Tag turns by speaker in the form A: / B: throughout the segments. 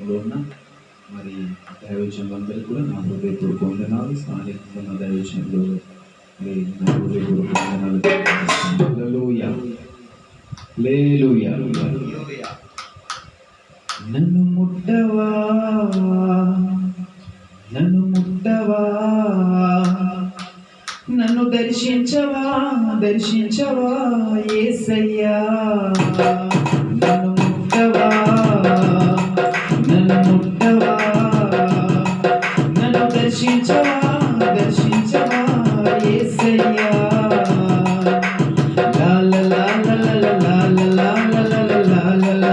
A: ప్రాంతంలో ఉన్న మరి దైవజనులందరికీ కూడా నా హృదయపూర్వక వందనాలు. స్థానికంగా ఉన్న దైవజనులు మరి నా హృదయపూర్వక వందనాలు. హల్లెలూయా, హల్లెలూయా. నన్ను ముట్టవా, నన్ను ముట్టవా, నన్ను దర్శించవా, దర్శించవా యేసయ్యా. నన్ను ముట్టవా, నన్ను ముట్టవా, నన్ను దర్శించవా, దర్శించవా యేసయ్యా. లా లా లా లా లా లా లా లా లా లా లా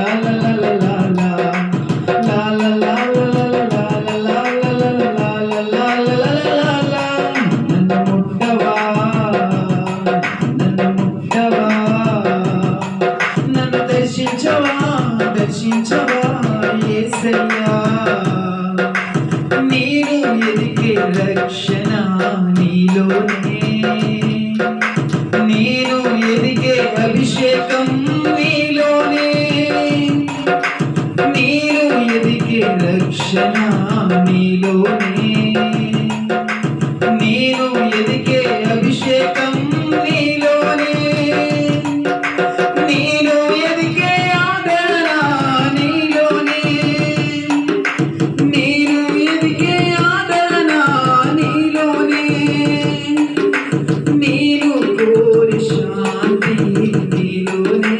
A: దర్శించవా యేసయ్యా. నీరు ఎదిగే రక్షణ నీలోనే, నీరు ఎదిగే అభిషేకం నీలోనే, నీరు ఎదిగే రక్షణ నీలోనే, నీరు ఎదిగే అభిషేకం నీలోనే, నీరు ఎదిగే ఆదరణ నీలోనే, నీరు ఎదిగే ఆదరణ నీలోనే, నీరు కోరి శాంతి నీలోనే,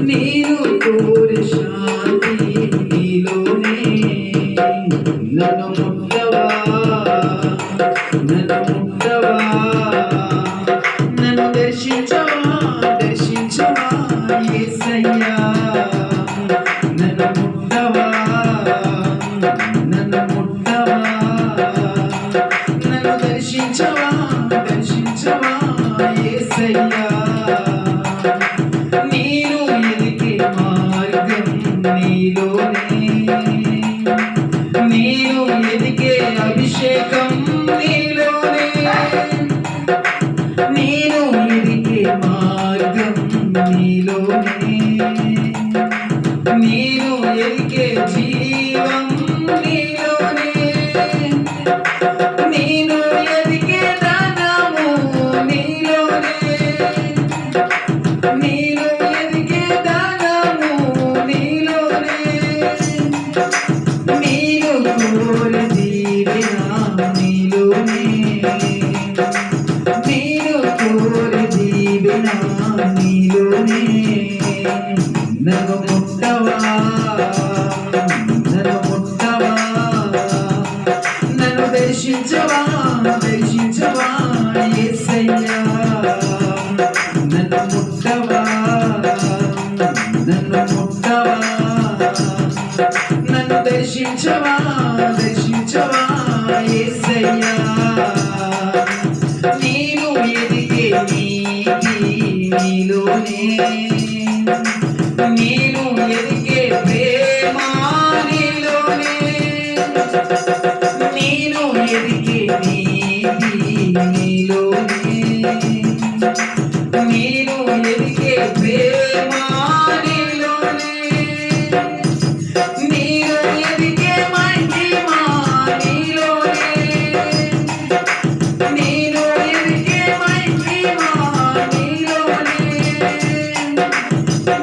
A: నీరు కోరి శాంతి నీలోనే. నన్ను ముట్టవా, నన్ను ముట్టవా, నన్ను దర్శించవా, దర్శించవా యేసయ్యా. నన్ను ముట్టవా, నన్ను ముట్టవా, నన్ను దర్శించవా, దర్శించవా యేసయ్యా. నీరు ఎదిగే మార్గం నీలోనే, నీరు ఎదిగే అభిషేకం నీలోనే, నీరు ఎదిగే మార్గం నీలోనే, నీరు ఎదిగే జీవం నీలోనే, నీరు ఎదిగే దానము నీలోనే, నీరు ఎదిగే దానము నీలోనే, నీరు కోరి దీవెన నీలోనే, నీరు కోరి దీవెన నీలోనే. నన్ను ముట్టవా, నన్ను ముట్టవా, నన్ను దర్శించవా, దర్శించవా యేసయ్యా. నన్ను ముట్టవా, నన్ను ముట్టవా, నన్ను దర్శించవా, దర్శించవా యేసయ్యా. నీరు ఎదిగే నీతి నీలోనే, నీరు ఎదిగే ప్రేమ నీలోనే, నీరు ఎదిగే నీతి నీలోనే, నీరు ఎదిగే ప్రేమ నీలోనే, నీరు ఎదిగే మహిమ నీలోనే, నీరు ఎదిగే మహిమ నీలోనే,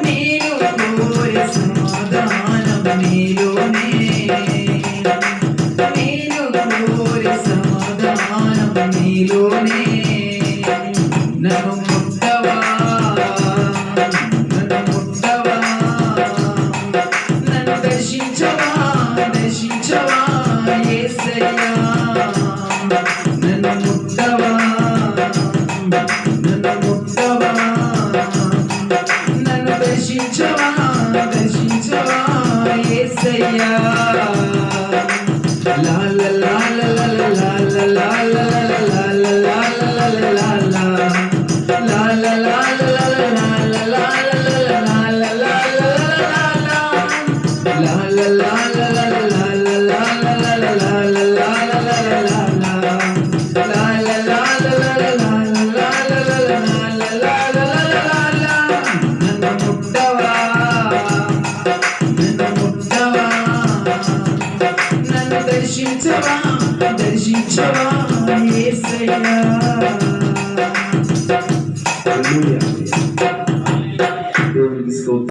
A: నీరు కోరి సమాధానం నీలోనే, నీరు కోరి సమాధానం నీలోనే. నన్ను ముట్టవా, నన్ను ముట్టవా, నన్ను దర్శించవా, దర్శించవా యేసయ్యా. నన్ను ముట్టవా, నన్ను ముట్టవా, నన్ను దర్శించవా, దర్శించవా యేసయ్యా. లా లా లా లా లా లా లా లా లా లా లా లా లా లా లా లా నన్ను ముట్టవా, నన్ను ముట్టవా, దర్శించవా యేసయ్యా